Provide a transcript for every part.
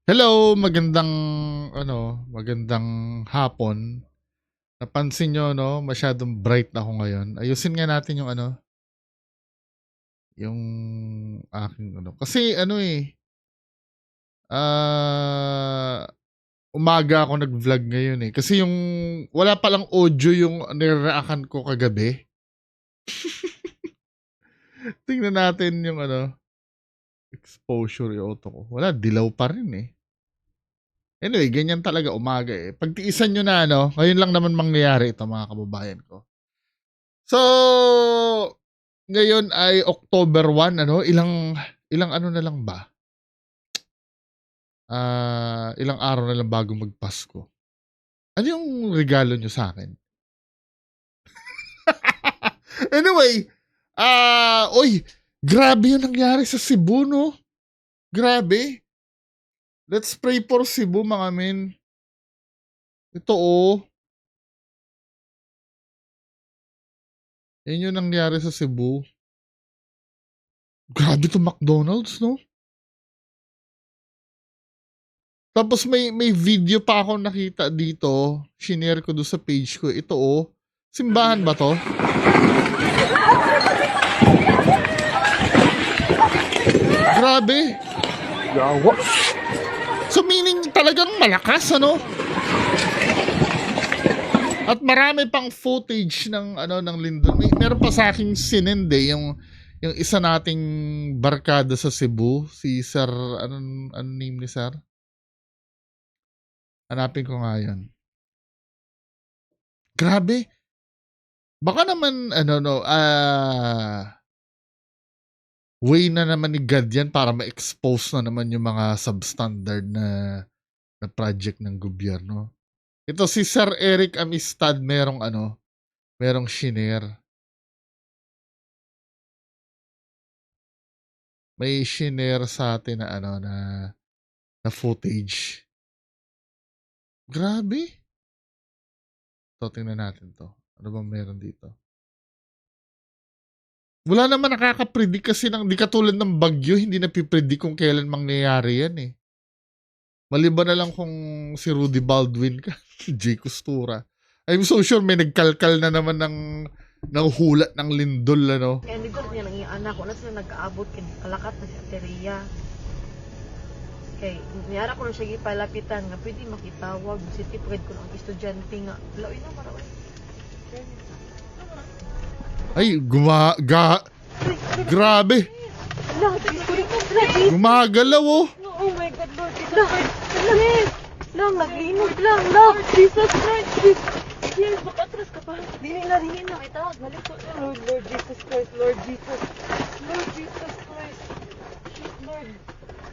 Hello, magandang hapon. Napansin niyo 'no, masyadong bright ako ngayon. Ayusin nga natin yung aking kasi ah, umaga ako nag-vlog ngayon, eh. Kasi yung wala palang audio yung nireactan ko kagabi. Tingnan natin yung exposure i-auto ko. Wala, dilaw pa rin, eh. Anyway, ganyan talaga umaga, eh. Pagtiisan niyo na ngayon lang naman mangyayari ito mga kababayan ko. So, ngayon ay October 1 ilang ano na lang ba? Ilang araw na lang bago magpasko. Ano yung regalo niyo sa akin? Anyway, uy, grabe yung nangyari sa Cebu, no? Grabe. Let's pray for Cebu, mga men. Ito, Yan yung nangyari sa Cebu. Grabe to McDonald's, no? Tapos may video pa ako nakita dito. Shinare ko doon sa page ko. Ito, simbahan ba to? Grabe. Yawa. So meaning talagang malakas, ano? At marami pang footage ng Lindol. Meron pa sa aking sinende yung isa nating barkada sa Cebu, si Sir, anong name ni Sir? Hanapin ko nga yun. Grabe. Baka naman, way na naman ni God yan para ma-expose na naman yung mga substandard na project ng gobyerno. Ito si Sir Eric Amistad, merong shinare. May shinare sa atin na na footage. Grabe. So, tingnan natin to. Ano bang meron dito? Wala naman nakaka-predict kasi di katulad ng bagyo, hindi napipredict kung kailan mangyayari yan, eh. Maliban na lang kung si Rudy Baldwin ka, Jay Costura. I'm so sure may nagkalkal na naman ng hulat ng lindol, ano? Kaya hindi ko niya nang anak ko na sila nag-aabot kay kalakat na si Ateria. Kay niyara ko na siya gipalapitan nga pwede makitawag si tipred ko ng estudyante nga. Lawin na maraw. Ay, grabe. Gumagalaw, oh. Oh my God, Lord Jesus. Lang, naglinog lang. Lord Jesus Christ. Yes, makatras ka pa. Dili na. Itawag, balik ko. Lord Jesus Christ, Lord Jesus. Lord Jesus Christ. Lord.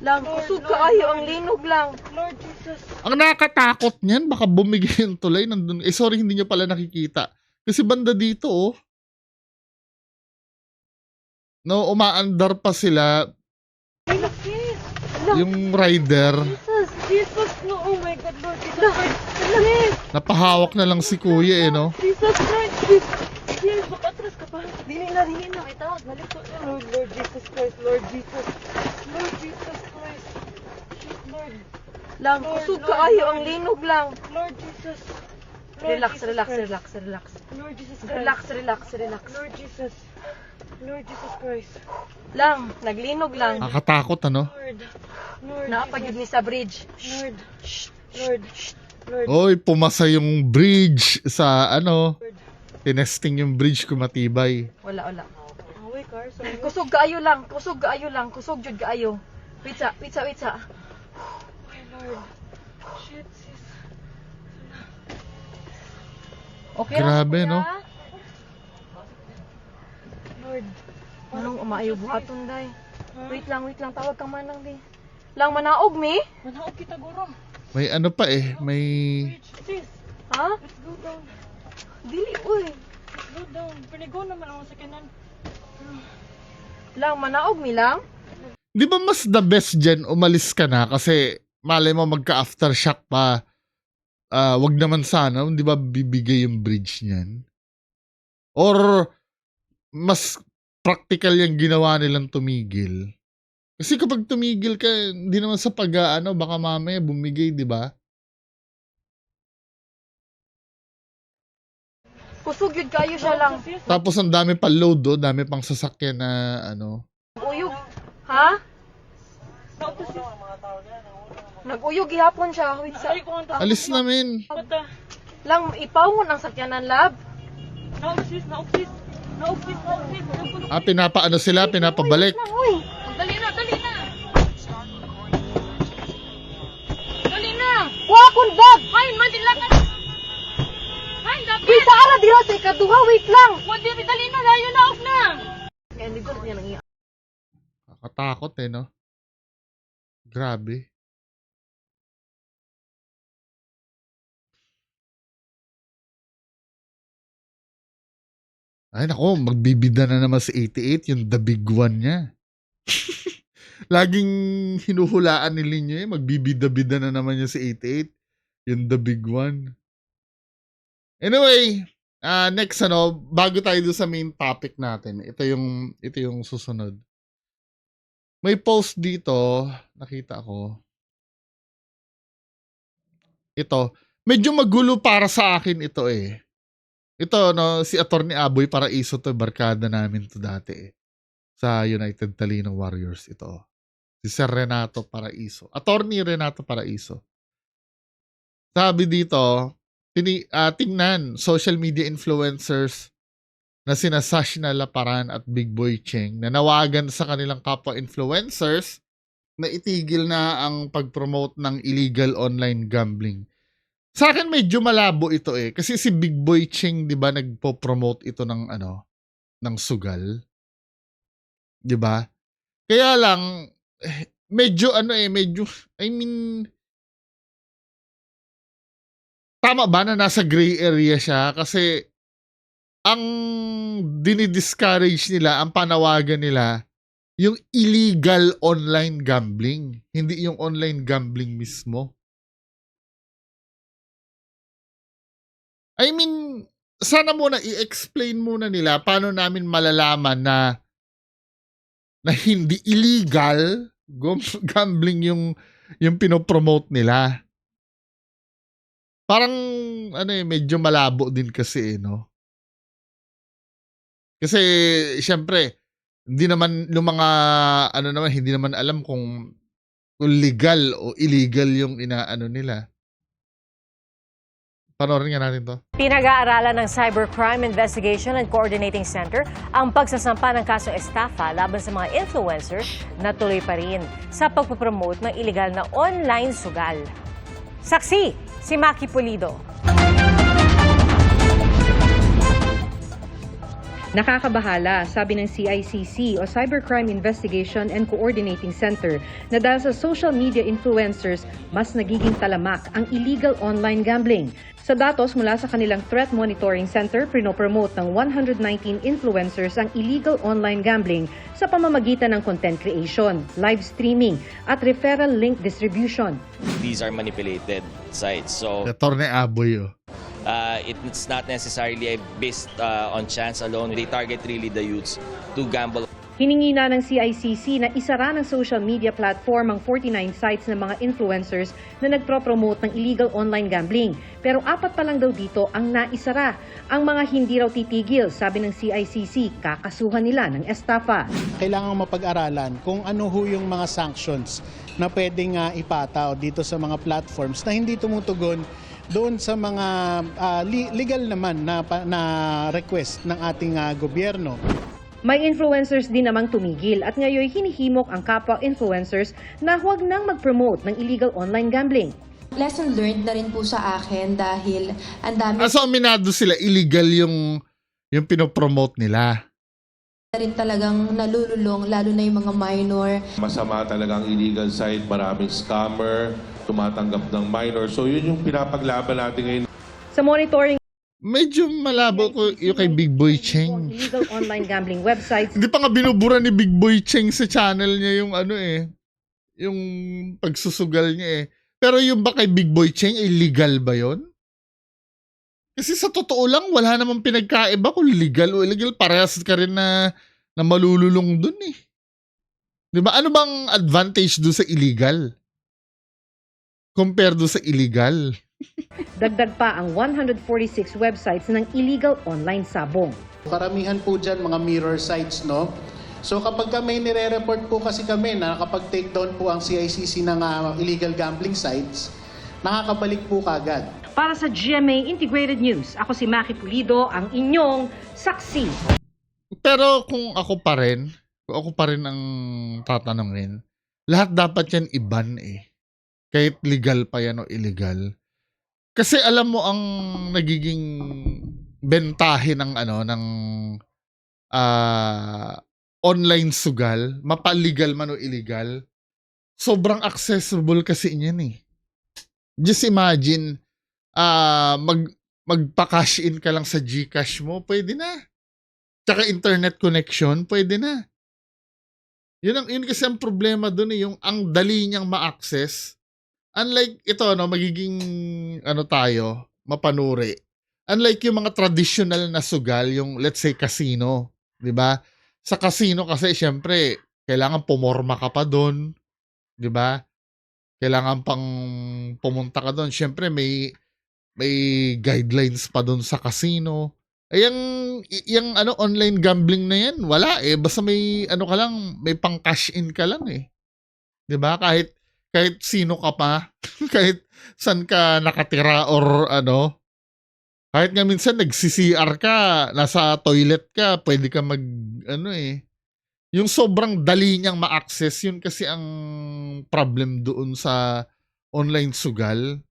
Lang, kusog ka ayo, ang linog lang. Lord Jesus. Ang nakakatakot niyan, baka bumigay yung tulay. Nandun. Sorry, hindi nyo pala nakikita. Kasi banda dito, no, umaandar pa sila. Yung rider. Jesus, no, oh my God, Lord Jesus. Napahawak na lang si kuya, no? Jesus Christ. Yes, makatras ka pa. Dili na. Itawag, balik ko. Lord Jesus Christ, Lord Jesus. Lord Jesus Christ. Lord. Lang, kusog ka ayo, ang linog lang. Lord Jesus. Relax. Lord Jesus Christ. Relax. Lord Jesus. Lord Jesus Christ. Lang, naglinog lang. Nakakatakot, ano? Lord Naapag yun ni sa bridge. Lord. Oy, pumasa yung bridge sa tinesting yung bridge kung matibay. Wala. Away car. Sorry. Kusog kaayo lang. Kusog jud kaayo. Pizza. My Lord. Shit, sis. Okay Grabe, kuya? no? Lord. Anong umaayo buhaton day? Wait lang. Tawag ka manang di. Lang manaog mi? Manaog kita guro. May may... Sis, Ha? let's go down. Dili uy. Let's go down. Panigo naman ako sa kanan. Lang manaog mi lang? Di ba mas the best dyan, umalis ka na kasi malay mo magka-aftershock pa. Wag naman sana, di ba bibigay yung bridge niyan? Or mas practical yung ginawa nilang tumigil. Kasi kapag tumigil ka, hindi naman sa pag-aano, baka mamaya bumigay, di ba? Kusog yun kayo siya lang. Sis, Tapos ang dami pa load, oh, dami pang sasakyan na ano. Uyog. Ha? naog to sis. Nag-uyog ihapon siya. Wait sa... Ay, ko ang Alis namin. Bata. Lang, ipawon ang sakyanan, lab. Naog sis, naog sis. Naog sis, naog sis. Pinapaano sila, pinapabalik. Lang, uy. Dali na, dali na. Dali na. Wakon bag. Hay, madila ka. Hay, dapat. Bisa ara dira sa ikaduha. Wait lang. Wadi, dali na, layo naog na. Kaya hindi ko niya nang iya. Kakatakot eh, no? Grabe. Ay, nako, magbibida na naman sa 88, yung the big one niya. Laging hinuhulaan ni Linyo eh, magbibida-bida na naman niya sa 88, yung the big one. Anyway, next bago tayo doon sa main topic natin, ito yung susunod. May post dito, nakita ko. Ito, medyo magulo para sa akin ito eh. Ito, no, si Atty. Aboy Paraiso to, barkada namin to dati eh. Sa United Talino Warriors ito. Si Sir Renato Paraiso. Attorney Renato Paraiso. Sabi dito, tingnan, social media influencers na sina Sashna Laparan at Big Boy Cheng na nawagan sa kanilang kapwa influencers na itigil na ang pag-promote ng illegal online gambling. Sa akin medyo malabo ito eh. Kasi si Big Boy Cheng, di ba, nagpo-promote ito ng ng sugal. Di ba? Kaya lang, medyo tama ba na nasa gray area siya? Kasi, ang dinidiscourage nila, ang panawagan nila, yung illegal online gambling. Hindi yung online gambling mismo. I mean, sana muna i-explain muna nila paano namin malalaman na hindi illegal gambling yung pinopromote nila. Parang medyo malabo din kasi no. Kasi syempre hindi naman yung mga hindi naman alam kung legal o illegal yung inaano nila. Panoorin nga natin to. Pinag-aaralan ng Cybercrime Investigation and Coordinating Center ang pagsasampa ng kasong estafa laban sa mga influencer na tuloy pa rin sa pagpapromote ng illegal na online sugal. Saksi, si Maki Pulido. Nakakabahala, sabi ng CICC o Cybercrime Investigation and Coordinating Center na dahil sa social media influencers, mas nagiging talamak ang illegal online gambling. Sa datos mula sa kanilang Threat Monitoring Center, pinopromote ng 119 influencers ang illegal online gambling sa pamamagitan ng content creation, live streaming at referral link distribution. These are manipulated sites. So Atty. Aboy. it's not necessarily based on chance alone. They target really the youths to gamble. Hiningi na ng CICC na isara ng social media platform ang 49 sites ng mga influencers na nagpro-promote ng illegal online gambling. Pero 4 pa lang daw dito ang naisara. Ang mga hindi raw titigil, sabi ng CICC, kakasuhan nila ng estafa. Kailangan mapag-aralan kung ano ho yung mga sanctions na pwedeng ipataw dito sa mga platforms na hindi tumutugon doon sa mga legal naman na request ng ating gobyerno. May influencers din namang tumigil at ngayon hinihimok ang kapwa influencers na huwag nang mag-promote ng illegal online gambling. Lesson learned na rin po sa akin dahil ang dami So, aminado sila, illegal yung pinopromote nila. na rin talagang nalululong, lalo na yung mga minor. Masama talagang illegal site, maraming scammer, tumatanggap ng minor. So yun yung pinapaglaban natin ngayon. Sa monitoring Medyo malabo ko yung kay Big Boy Cheng. illegal online gambling websites, Hindi pa nga binubura ni Big Boy Cheng sa channel niya yung yung pagsusugal niya eh. Pero yung ba kay Big Boy Cheng, illegal ba yon? Kasi sa totoo lang, wala namang pinagkaiba kung legal o illegal. Parehas ka rin na malululong dun eh. Di ba? Ano bang advantage do sa illegal? Compare do sa illegal. Dagdag pa ang 146 websites ng illegal online sabong. Karamihan po dyan mga mirror sites, no? So kapag may nire-report po kasi kami na kapag take down po ang CICC ng illegal gambling sites, nakakabalik po kagad. Para sa GMA Integrated News, ako si Maki Pulido, ang inyong saksi. Pero kung ako pa rin ang tatanungin, lahat dapat yan iban eh. Kahit legal pa yan o illegal. Kasi alam mo ang nagiging bentahe ng online sugal, mapalegal man o illegal, sobrang accessible kasi niyan eh. Just imagine, magpa-cash in ka lang sa GCash mo, pwede na. Tsaka internet connection, pwede na. Yun kasi ang problema doon eh, yung ang dali niyang ma-access. Unlike ito, magiging mapanuri. Unlike yung mga traditional na sugal, yung let's say casino, 'di ba? Sa casino kasi syempre, kailangan pumorma ka pa doon, 'di ba? Kailangan pang pumunta ka doon. Syempre may guidelines pa doon sa casino. Yung online gambling na yan, wala eh. Basta may ka lang, may pang cash in ka lang eh. 'Di ba? Kahit sino ka pa, kahit saan ka nakatira or kahit nga minsan nagsi-CR ka, nasa toilet ka, pwede ka yung sobrang dali niyang ma-access, yun kasi ang problem doon sa online sugal.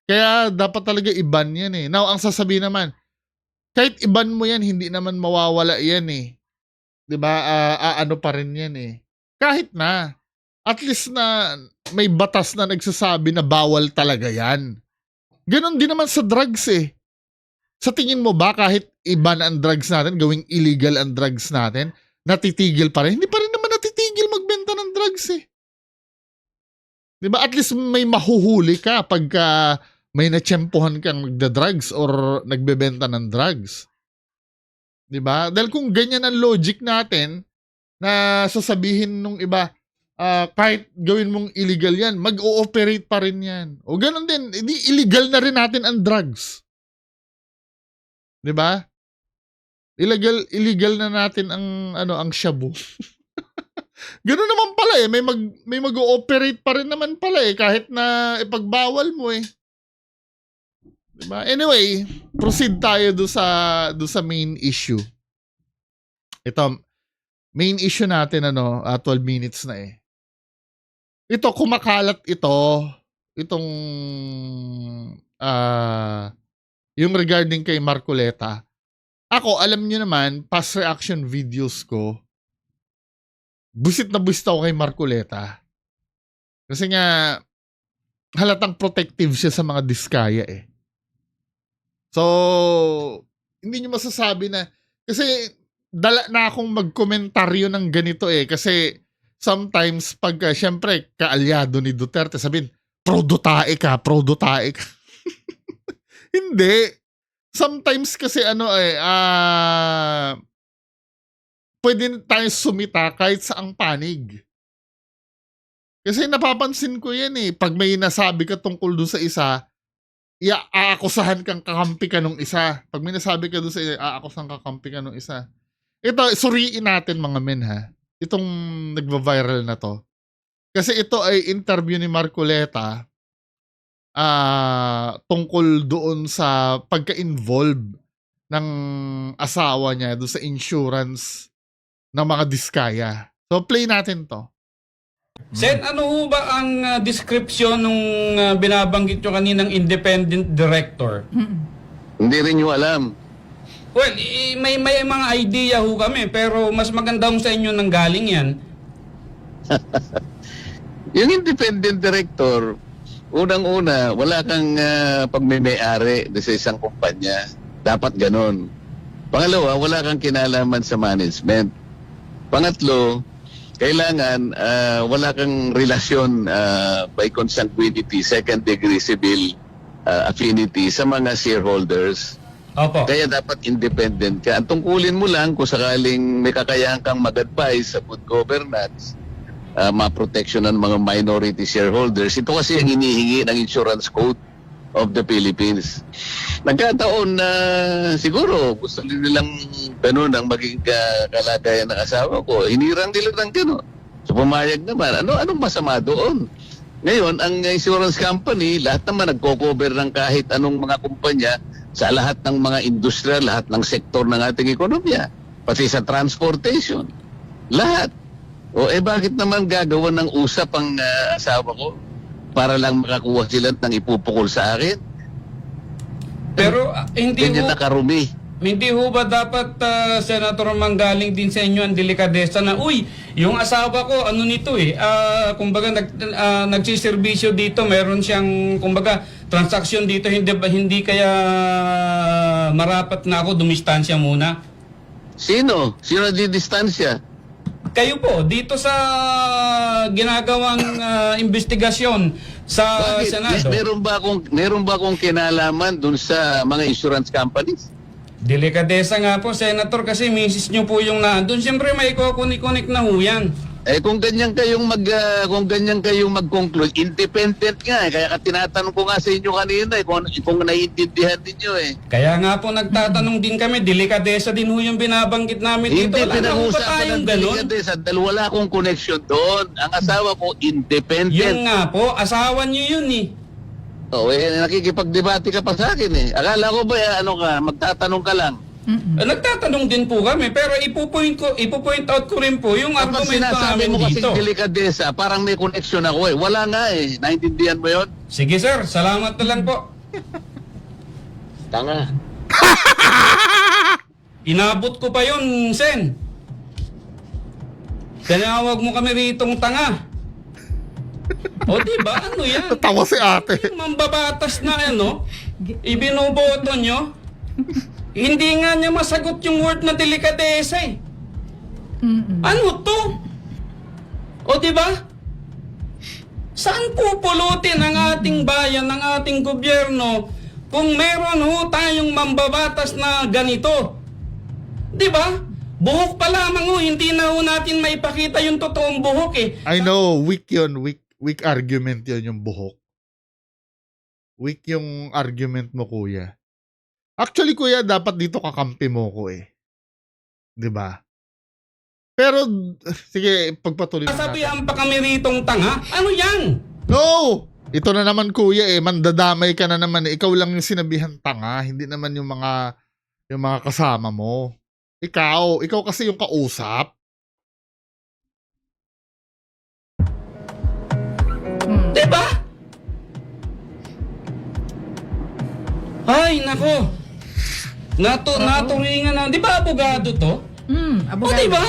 Kaya dapat talaga iban yan eh. Now, ang sasabihin naman, kahit iban mo yan, hindi naman mawawala yan eh. 'Di ba? Pa rin yan eh. Kahit na, at least na may batas na nagsasabi na bawal talaga yan. Ganon din naman sa drugs eh. Sa tingin mo ba kahit iban ang drugs natin, gawing illegal ang drugs natin, natitigil pa rin? Hindi pa rin naman natitigil magbenta ng drugs eh. Diba? At least may mahuhuli ka pagka may natsyempohan kang nagda-drugs or nagbebenta ng drugs. Diba? Dahil kung ganyan ang logic natin, na sasabihin nung iba, kahit gawin mong illegal yan, mag-ooperate pa rin yan. O ganun din, illegal na rin natin ang drugs. Diba? Illegal na natin ang shabu. Ganun naman pala eh. May mag-ooperate pa rin naman pala eh. Kahit na ipagbawal mo eh. Diba? Anyway, proceed tayo do sa main issue. Ito, main issue natin 12 minutes na eh. Ito, kumakalat itong yung regarding kay Marcoleta. Ako, alam niyo naman, past reaction videos ko, busit na busit ako kay Marcoleta. Kasi nga, halatang protective siya sa mga diskaya eh. So, hindi niyo masasabi na, kasi dala na akong magkomentaryo ng ganito eh. Kasi sometimes pag, syempre, kaalyado ni Duterte, sabihin, pro-dutae ka. Hindi. Sometimes kasi pwede tayo sumita kahit sa ang panig. Kasi napapansin ko yan eh. Pag may nasabi ka tungkol doon sa isa, aakusahan kang kakampi ka nung isa. Pag may nasabi ka doon sa isa, aakusahan kakampi ka nung isa. Ito, suriin natin mga men ha. Itong nagva-viral na to. Kasi ito ay interview ni Marcoleta tungkol doon sa pagka-involve ng asawa niya doon sa insurance ng mga diskaya. So, play natin to. Sen, ano ho ba ang description nung binabanggit nyo kaninang independent director? Hindi rin nyo alam. Well, may mga idea ho kami, pero mas maganda ho sa inyo nang galing yan. Yung independent director, unang-una, wala kang pagmimay-ari sa isang kumpanya. Dapat ganon. Pangalawa, wala kang kinalaman sa management. Pangatlo, kailangan wala kang relasyon by consanguinity, second degree civil affinity sa mga shareholders. Opo. Kaya dapat independent ka. Ang tungkulin mo lang kung sakaling may kakayahan kang mag-advise sa good governance, maprotection ng mga minority shareholders. Ito kasi ang hinihingi ng Insurance Code of the Philippines. Nagkataon na siguro gusto nilang ganun ang maging kalagayan ng asawa ko. Hinirang nila ng ganun. So pumayag naman. Anong masama doon? Ngayon, ang insurance company, lahat naman nagko-cover ng kahit anong mga kumpanya sa lahat ng mga industriya, lahat ng sektor ng ating ekonomiya. Pati sa transportation. Lahat. Bakit naman gagawa ng usap ang asawa ko para lang makakuha sila ng ipupukol sa akin? Pero hindi Ganyan ho, nakarumi. hindi ho ba dapat, Senator, manggaling din sa inyo ang delikadesa na, uy, yung asawa ko, ano nito kumbaga nagsiservisyo dito, meron siyang, kumbaga, transaksyon dito, hindi kaya marapat na ako dumistansya muna? Sino? Sino di distansya? Kayo po, dito sa ginagawang investigasyon sa Bakit? Senado. Meron ba akong kinalaman dun sa mga insurance companies? Delikadesa nga po, Senator, kasi misis nyo po yung nandun. Siyempre may kukunik-kunik na ho yan. Kung ganyan kayong mag-conclude, independent nga Kaya tinatanong ko nga sa inyo kanina kung naiintindihan ninyo Kaya nga po nagtatanong din kami, delikadesa din ho yung binabanggit namin dito. Hindi Wala na ho ba pinag-uusapan tayong ng ganun? delikadesa dahil wala akong connection doon. Ang asawa ko, independent. Yun nga po, asawa nyo yun Nakikipagdebate ka pa sa akin Akala ko ba, magtatanong ka lang. Nagtatanong din po kami, pero ipo-point out ko rin po yung Kapag argumento sinasabi namin mo kasi dito. delikadesa, parang may connection ako Wala nga Naintindihan mo yun? Sige sir, salamat na lang po. Tanga. Inabot ko pa yun, Sen. Tinawag mo kami ritong tanga. O diba, ano yan? Tawa si ate. Yung mambabatas na ibinuboto nyo. Hindi nga niya masagot yung word na delikadesa Ano to? O diba? Saan pupulutin ang ating bayan, ang ating gobyerno kung meron ho tayong mambabatas na ganito? Diba? Buhok pa lamang hindi na ho natin maipakita yung totoong buhok I know, weak yun. Weak argument yun yung buhok. Weak yung argument mo, kuya. Actually, kuya, dapat dito kakampi mo ko 'Di ba? Pero, sige, pagpatuloy na natin. Sabihan pa kami ritong tanga? Ano yan? No! Ito na naman, kuya, mandadamay ka na naman. Ikaw lang yung sinabihan tanga, hindi naman yung mga kasama mo. Ikaw kasi yung kausap. Diba? Ay, nako. Naturingan na. Di ba abogado to? Abogado. O diba?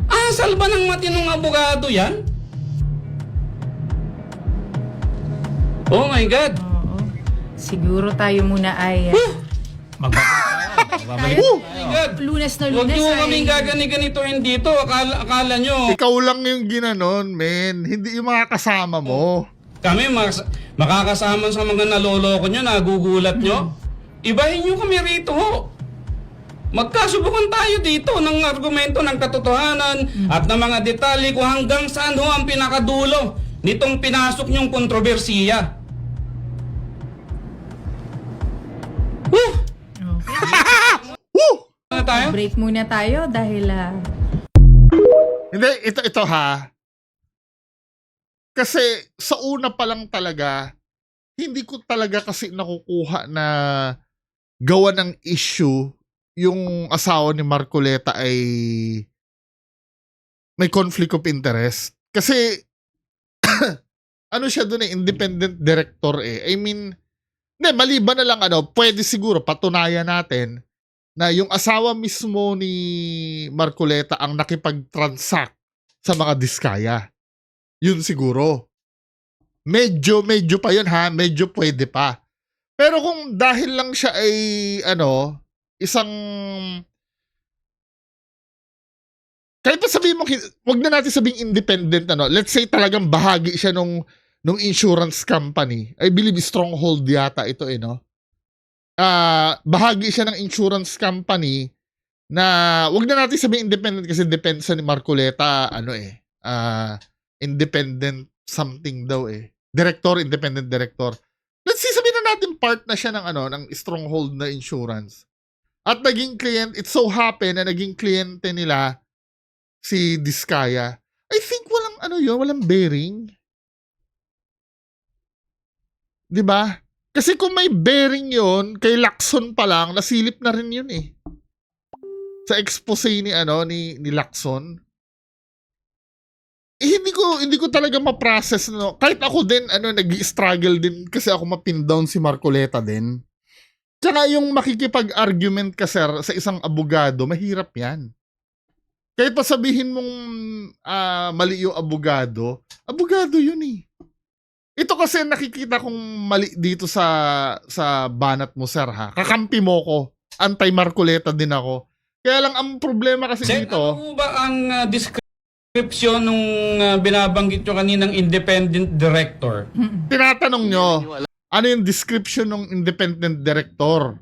Asal ba ng matinong abogado yan? Oh my God. Oo. Siguro tayo muna ay... Oh my God. Lunes na Huwag lunes nyo ay... kaming gaganiganituhin dito. Akala nyo. Ikaw lang yung ginanon, men. Hindi yung mga kasama mo. Kami makakasama sa mga naloloko nyo, nagugulat nyo. Ibahin nyo kami rito ho. Magkasubukan tayo dito ng argumento ng katotohanan at ng mga detalye kung hanggang saan ho ang pinakadulo nitong pinasok nyong kontrobersiya. Woo! Woo! Ano tayo? Break muna tayo dahil... Hindi, ito ha. Kasi sa una pa lang talaga, hindi ko talaga kasi nakukuha na gawa ng issue yung asawa ni Marcoleta ay may conflict of interest. Kasi ano siya doon independent director I mean, hindi, maliban na lang pwede siguro patunayan natin na yung asawa mismo ni Marcoleta ang nakipag-transact sa mga diskaya. Yun siguro. Medyo pa yun ha. Medyo pwede pa. Pero kung dahil lang siya ay isang kahit pa sabihin mo, wag na natin sabing independent let's say talagang bahagi siya nung insurance company. I believe Stronghold yata ito bahagi siya ng insurance company na wag na natin sabihin independent kasi depensa ni Marcoleta independent something daw eh. Director, independent director. Let's see, sabihin na natin part na siya ng ng Stronghold na insurance. At naging client, it so happen na naging kliyente nila si Diskaya. I think walang bearing. 'Di ba? Kasi kung may bearing yon kay Lacson pa lang, nasilip na rin yun eh. Sa expose ni Lacson. Hindi ko talaga ma-process kahit ako din nag-struggle din kasi ako mapin down si Marcoleta din. Tsaka yung makikipag-argument ka sir sa isang abogado, mahirap 'yan. Kahit pa sabihin mong mali yung abogado yun eh. Ito kasi nakikita kong mali dito sa banat mo sir ha. Kakampi mo ko. Anti-Marcoleta din ako. Kaya lang ang problema kasi Sen, dito. ano ba ang description nung binabanggit nyo kaninang independent director? Tinatanong nyo, ano yung description ng independent director?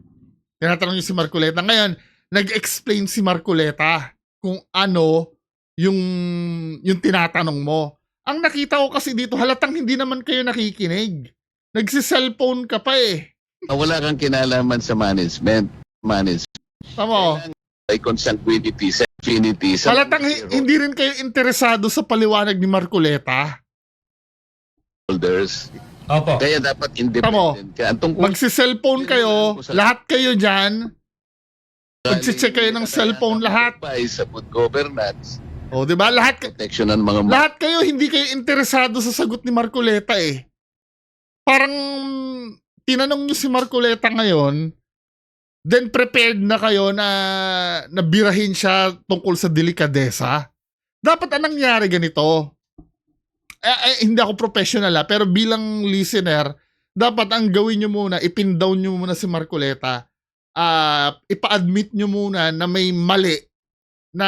Tinatanong nyo si Marcoleta. Ngayon, nag-explain si Marcoleta kung ano yung tinatanong mo. Ang nakita ko kasi dito, halatang hindi naman kayo nakikinig. Nagsi-cellphone ka pa eh. Wala kang kinalaman sa management. Tama. Ay consanguinity, affinity. Halatang hindi rin kayo interesado sa paliwanag ni Marcoleta. Holders. Opo. Kaya dapat independent ka. Magsi-cellphone kayo, lahat kayo dyan. Magsi-check kayo ng cellphone lahat. Sa good governance. O, di ba? Protection ng mga lahat kayo, hindi kayo interesado sa sagot ni Marcoleta eh. Parang tinanong nyo si Marcoleta ngayon, then prepared na kayo na birahin siya tungkol sa delikadesa. Dapat anong nangyari ganito? Hindi ako professional pero bilang listener, dapat ang gawin nyo muna, ipin down nyo muna si Marcoleta. Ipa-admit nyo muna na may mali na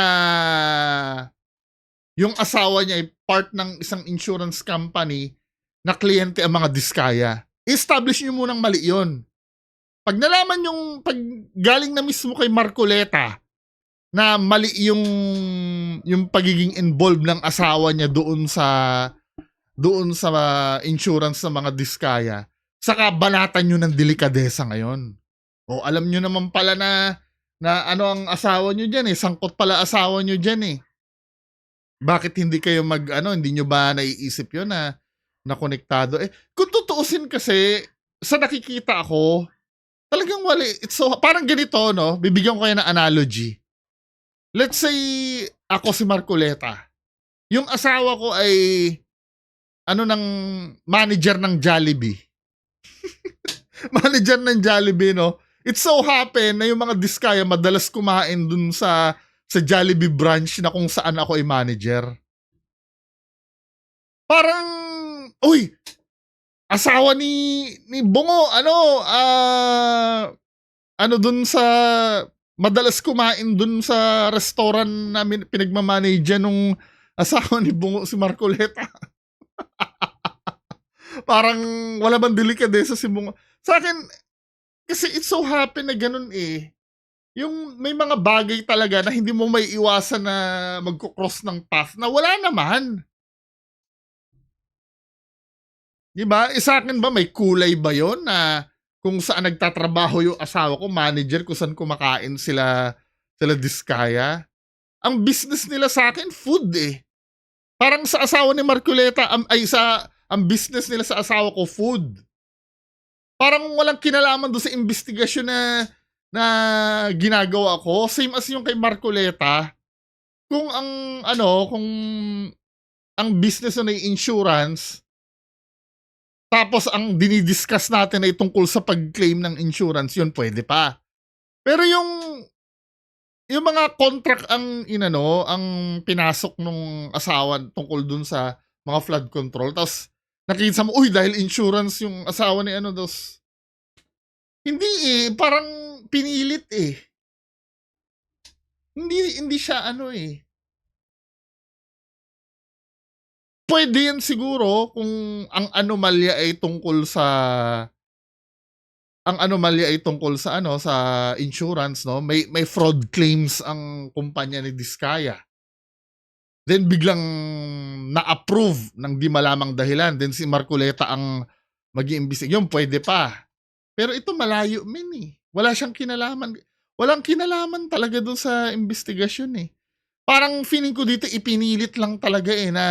yung asawa niya ay part ng isang insurance company na kliyente ang mga Diskaya. I-establish nyo munang mali yun. Pag nalaman pag galing na mismo kay Marcoleta na mali yung pagiging involved ng asawa niya doon sa insurance ng mga Diskaya, saka banatan nyo ng delikadesa ngayon. O alam nyo naman pala na ang asawa nyo dyan eh. Sangkot pala asawa nyo dyan eh. Bakit hindi kayo hindi nyo ba naiisip yun na konektado? Kung tutuusin kasi, sa nakikita ako, talagang wala. Parang ganito, no? Bibigyan ko kayo ng analogy. Let's say, ako si Marcoleta. Yung asawa ko ay, ng manager ng Jollibee. Manager ng Jollibee, no? It so happen na yung mga Diskaya madalas kumain dun sa Jollibee branch na kung saan ako ay manager. Parang, asawa ni Bungo, dun sa, madalas kumain dun sa restaurant namin pinagmamanage nung asawa ni Bungo si Marcoleta. Parang wala bang delikadesa si Bungo. Sa akin, kasi it so happen na ganun eh. Yung may mga bagay talaga na hindi mo may iwasan na magkukross ng path na wala naman. Diba? Sa akin ba may kulay ba yon na kung saan nagtatrabaho yung asawa ko, manager, kung saan kumakain sila Diskaya? Ang business nila sa akin, food eh. Parang sa asawa ni Marcoleta, ang business nila sa asawa ko, food. Parang walang kinalaman doon sa investigasyon na ginagawa ko. Same as yung kay Marcoleta. Kung ang business na insurance, tapos ang dinidiscuss natin ay tungkol sa pag-claim ng insurance, yun pwede pa. Pero yung mga contract ang pinasok nung asawa tungkol dun sa mga flood control, tapos nakita mo, dahil insurance yung asawa ni dos. Hindi eh, parang pinilit eh. Hindi siya Pwede yan siguro kung ang anomalya ay tungkol sa sa insurance, no? May fraud claims ang kumpanya ni Diskaya. Then biglang na-approve ng di malamang dahilan. Then si Marcoleta ang mag-iimbestiga. Yun, pwede pa. Pero ito malayo eh. Wala siyang kinalaman. Walang kinalaman talaga doon sa investigasyon eh. Parang feeling ko dito ipinilit lang talaga eh na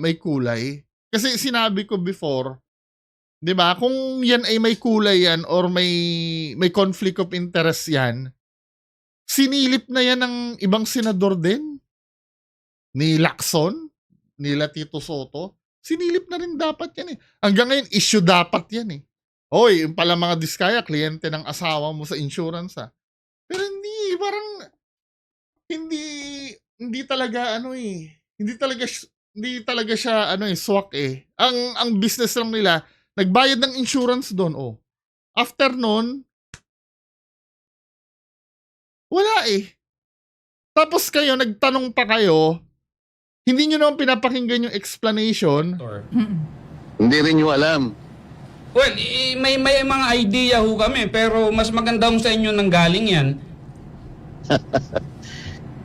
may kulay. Kasi sinabi ko before, 'di ba? Kung yan ay may kulay yan or may conflict of interest yan, sinilip na yan ng ibang senador din. Ni Lacson, nila Tito Soto. Sinilip na rin dapat yan eh. Hanggang ngayon, issue dapat yan eh. Oy, yung pala mga diskaya, kliyente ng asawa mo sa insurance ah. Pero hindi, parang, hindi talaga hindi talaga siya swak eh. Ang business lang nila, nagbayad ng insurance doon oh. After noon, wala eh. Tapos kayo, nagtanong pa kayo, hindi nyo naman pinapakinggan yung explanation. Hindi rin nyo alam. Well, may mga idea ho kami, pero mas maganda ho sa inyo nang galing yan.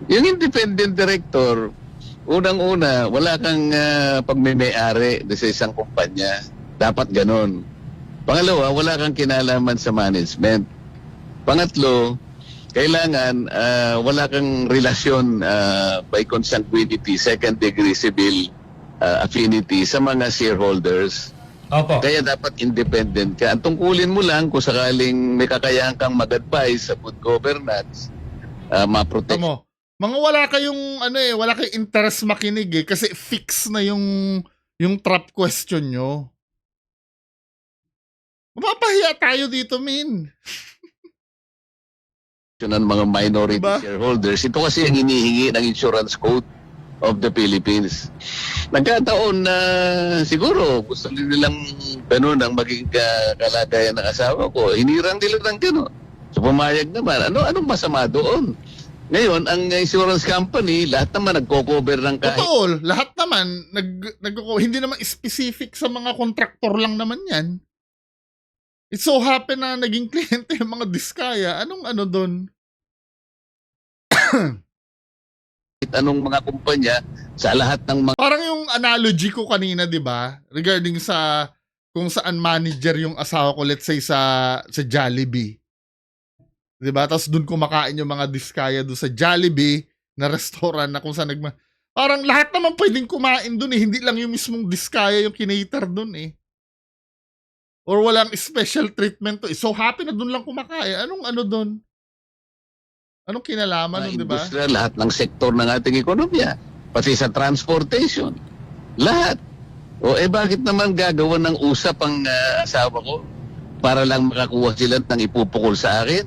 Yung independent director, unang-una, wala kang pagmimay-ari sa isang kumpanya. Dapat ganon. Pangalawa, wala kang kinalaman sa management. Pangatlo, kailangan wala kang relasyon by consanguinity, second degree civil affinity sa mga shareholders. Opo. Kaya dapat independent ka. Ang tungkulin mo lang kung sakaling may kakayahan kang mag-advise sa good governance, ma-protect. Tamo, mga wala kayong wala kayong interest makinig eh kasi fix na yung trap question nyo. Mapapahiya tayo dito, min. Ng mga minority Diba? shareholders. Ito kasi ang hinihingi ng Insurance Code of the Philippines. Nagkataon na siguro gusto nilang ganun ang maging kalagayan ng asawa ko. Hinirang nila ng ganun. So pumayag naman. Anong masama doon? Ngayon, ang insurance company, lahat naman nagko-cover ng kahit... Totoo, lahat naman, hindi naman specific sa mga kontraktor lang naman yan. It so happen na naging kliyente yung mga diskaya. Anong doon? Anong mga kumpanya sa lahat ng mga... Parang yung analogy ko kanina, di ba? Regarding sa kung saan manager yung asawa ko, let's say sa Jollibee. Di ba? Tapos doon kumakain yung mga diskaya doon sa Jollibee na restaurant na kung saan parang lahat naman pwedeng kumain doon eh. Hindi lang yung mismong diskaya yung kinater doon eh. Or walang special treatment to. So happy na doon lang kumakain. Anong doon? Anong kinalaman nun, di ba? Industriya, lahat ng sektor ng ating ekonomiya. Pati sa transportation. Lahat. O bakit naman gagawa ng usap ang asawa ko para lang makakuha sila ng ipupukol sa akin?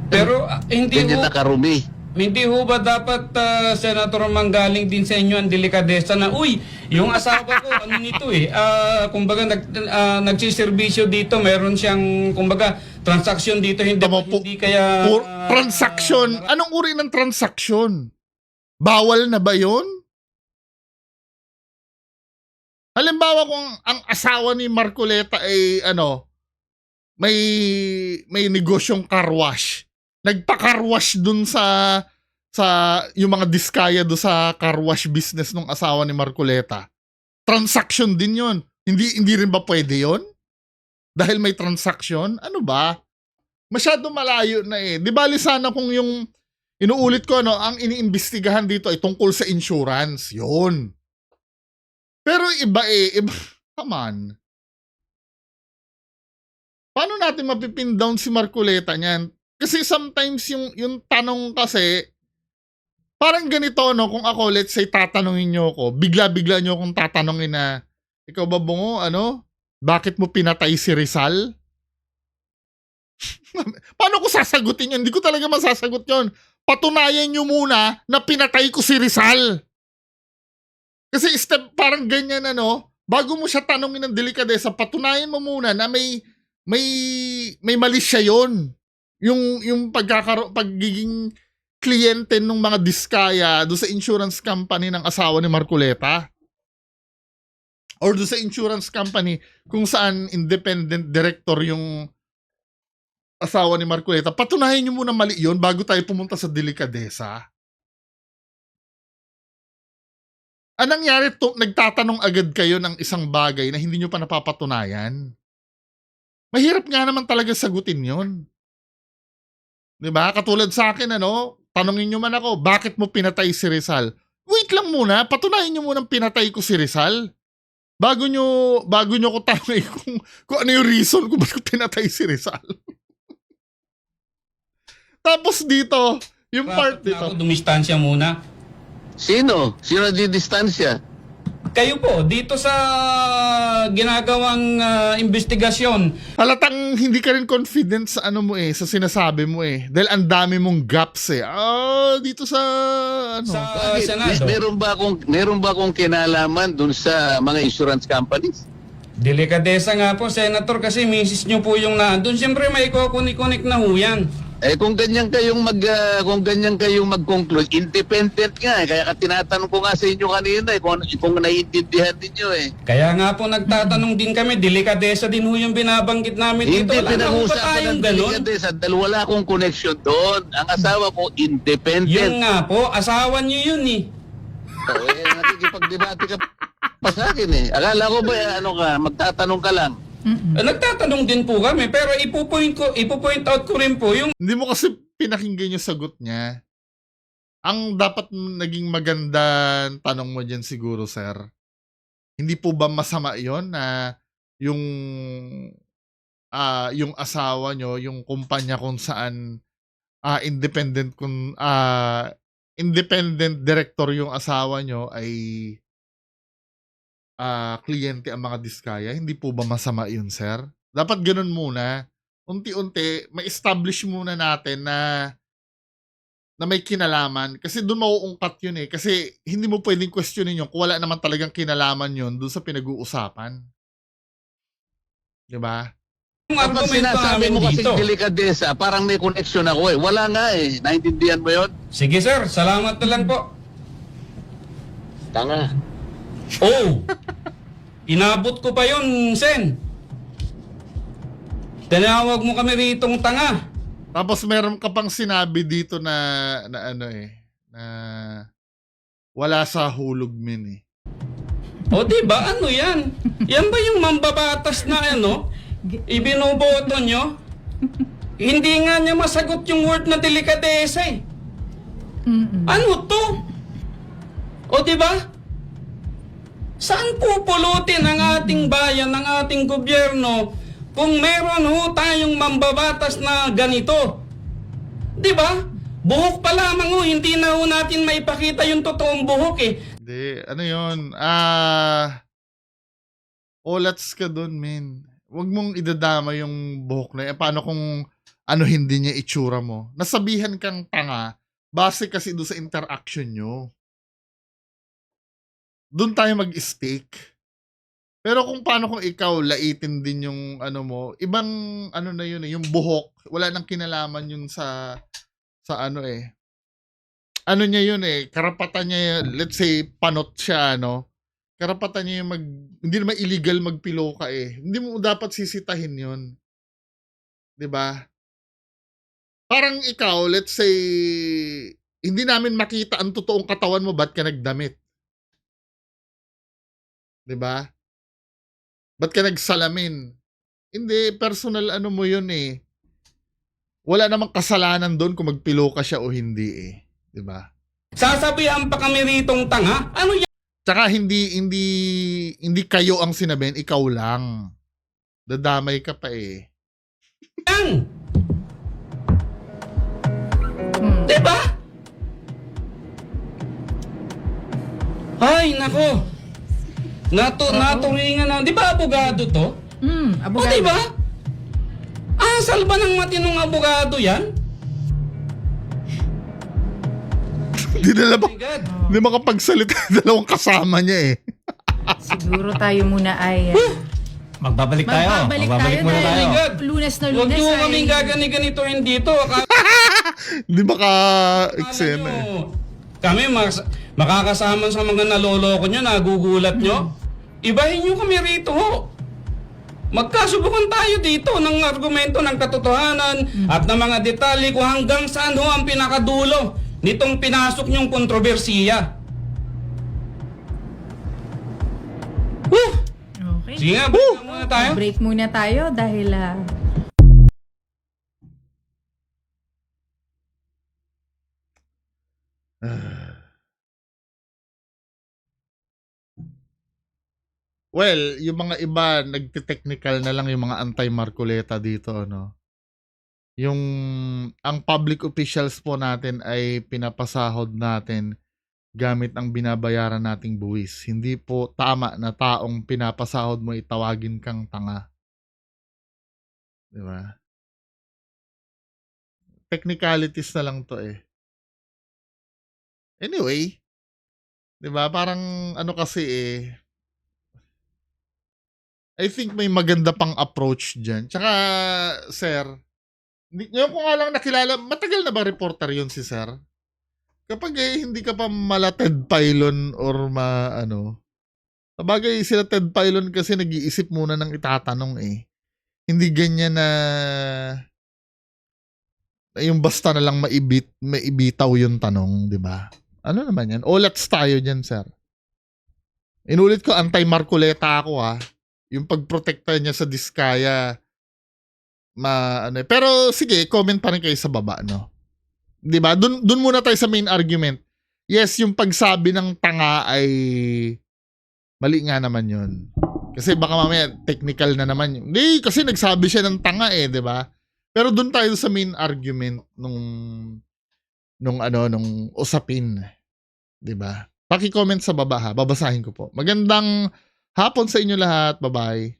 Pero hindi Ganyan ho, na karumi. hindi ho ba dapat, Senator, manggaling din sa inyo ang delikadesa na, uy, yung asawa ko, nito eh, kumbaga nagsiservisyo dito, meron siyang, kumbaga, transaksyon dito, hindi kaya... transaksyon? Anong uri ng transaksyon? Bawal na ba yun? Halimbawa kung ang asawa ni Marcoleta ay may negosyong car wash. Nagpa-car wash dun sa yung mga diskaya do sa car wash business ng asawa ni Marcoleta. Transaction din yun. Hindi rin ba pwede yun? Dahil may transaction? Ano ba? Masyado malayo na eh. Di bali sana kung yung inuulit ko ang iniimbestigahan dito ay tungkol sa insurance. Yun. Pero iba. Come on. Paano natin mapipin down si Marcoleta niyan? Kasi sometimes yung tanong kasi, parang ganito, kung ako, let's say, tatanungin nyo ako, bigla-bigla nyo akong tatanungin na, ikaw ba bungo, bakit mo pinatay si Rizal? Paano ko sasagutin yun? Hindi ko talaga masasagot yun. Patunayan nyo muna na pinatay ko si Rizal. Kasi parang ganyan, bago mo siya tanungin ng delikadesa, patunayan mo muna na may mali siya yun. Yung pagiging kliyente ng mga diskaya do sa insurance company ng asawa ni Marcoleta. Or do sa insurance company kung saan independent director yung asawa ni Marcoleta. Patunayan nyo muna mali yun bago tayo pumunta sa delikadesa. Anong nangyari, nagtatanong agad kayo ng isang bagay na hindi nyo pa napapatunayan? Mahirap nga naman talaga sagutin yon. Diba? Katulad sa akin, tanongin nyo man ako, bakit mo pinatay si Rizal? Wait lang muna, patunayan nyo munang pinatay ko si Rizal. Bago nyo ko tanongin kung ano yung reason kung bakit pinatay si Rizal. Tapos dito, yung part dito. Ako, dumistansya muna. Sino? Sino di distansya? Kayo po, dito sa ginagawang investigasyon. Halatang hindi ka rin confident sa sa sinasabi mo Dahil ang dami mong gaps dito sa Sa Bakit? Senado. Meron ba akong kinalaman dun sa mga insurance companies? Delikadesa nga po, Senator, kasi misis nyo po yung nandun. Siyempre may kukunik-kunik na ho yan. Kung ganyan kayong mag-conclude, independent nga kaya tinatanong ko nga sa inyo kanina kung naiintindihan niyo Kaya nga po nagtatanong din kami, delikadesa din ho yung binabanggit namin dito. Hindi Wala na ho ba pinag-uusapan tayong ng ganun? delikadesa dahil wala akong connection doon. Ang asawa ko independent. Yun nga po, asawa nyo yun Nakikipagdebate ka pa sa akin Akala ko ba magtatanong ka lang? Nagtatanong din po kami, pero ipo-point out ko rin po yung Hindi mo kasi pinakinggan yung sagot niya. Ang dapat naging magandang tanong mo dyan siguro, sir. Hindi po ba masama yon na yung asawa nyo, yung kumpanya kung saan independent director yung asawa nyo ay kliyente ang mga diskaya? Hindi po ba masama yun, sir? Dapat ganun muna. Unti-unti, ma-establish muna natin na may kinalaman. Kasi doon mauungkat yun Kasi hindi mo pwedeng questionin yun kung wala naman talagang kinalaman yun doon sa pinag-uusapan. Diba? yung Kapag argumento sinasabi namin mo kasi dito. delikadesa, parang may connection ako Wala nga Naintindihan mo yun? Sige sir, salamat na lang po. Tanga. Oh! Inabot ko pa yun, Sen. Tinawag mo kami ritong tanga. Tapos meron ka pang sinabi dito na wala sa hulog min O diba, ano yan? Yan ba yung mambabatas na ibinoboto nyo? Hindi nga niya masagot yung word na delikadesa Ano to? O diba? Saan pupulutin ang ating bayan, ang ating gobyerno kung meron ho tayong mambabatas na ganito? Di ba? Buhok pa lamang ho, hindi na ho natin maipakita yung totoong buhok Hindi, yun? Olats ka dun, men. Huwag mong idadama yung buhok na yun. Paano kung hindi niya itsura mo? Nasabihan kang tanga, base kasi doon sa interaction nyo. Doon tayo mag-stake. Pero kung paano kung ikaw laitin din yung mo, ibang na yun yung buhok, wala nang kinalaman yun sa niya yun karapatan niya, let's say panot siya karapatan niya yung hindi naman illegal magpiloka hindi mo dapat sisitahin yun. 'Di ba? Parang ikaw, let's say hindi namin makita ang totoong katawan mo, ba't ka nagdamit? 'Di ba? Ba't ka nagsalamin? Hindi, personal mo yun Wala namang kasalanan doon kung magpilo ka siya o hindi 'Di ba? Sasabihan pa kami ritong tanga? Ano yan? Tsaka hindi kayo ang sinabihan, ikaw lang. Dadamay ka pa Yan! Diba? Ay, nako. Naturingan na. Di ba abogado to? Abogado. O diba? Asal ba ng matinong abogado yan? Hindi makapagsalita dalawang kasama niya Siguro tayo muna ay... Magbabalik tayo. Magbabalik muna tayo. Lunes na Huwag lunes nyo ay... kaming gagani-ganitoin dito. Hindi maka-eksena Kami makakasama sa mga naloloko nyo, nagugulat nyo. Ibahin nyo kami rito ho. Magkasubukan tayo dito ng argumento ng katotohanan at ng mga detalye kung hanggang saan ho ang pinakadulo nitong pinasok nyong kontrobersiya. Sige nga, break muna tayo. Break muna tayo dahil Well, yung mga iba, nagte-technical na lang yung mga anti-Marcoleta dito, ano. Yung, ang public officials po natin ay pinapasahod natin gamit ang binabayaran nating buwis. Hindi po tama na taong pinapasahod mo itawagin kang tanga. Di ba? Technicalities na lang to eh. Anyway, di ba? Parang ano kasi eh, I think may maganda pang approach dyan. Tsaka, sir, ngayon ko nga lang nakilala, matagal na ba reporter yun si sir? Kapag hindi ka pa mala Ted Pylon or sabagay sila Ted Pylon kasi nag-iisip muna ng itatanong eh. Hindi ganyan na yung basta na lang maibitaw yung tanong, di ba? Ano naman yan? Olats tayo dyan, sir. Inulit ko, anti-Marcoleta ako ha. Yung pagprotekta niya sa Diskaya, pero sige, comment pa rin kayo sa baba, no? 'Di ba? Dun muna tayo sa main argument. Yes, yung pagsabi ng tanga ay mali nga naman 'yun. Kasi baka mamaya technical na naman. Hindi, kasi nagsabi siya ng tanga eh, 'di ba? Pero dun tayo sa main argument nung usapin, 'di ba? Paki-comment sa baba ha, babasahin ko po. Magandang hapon sa inyo lahat. Bye-bye.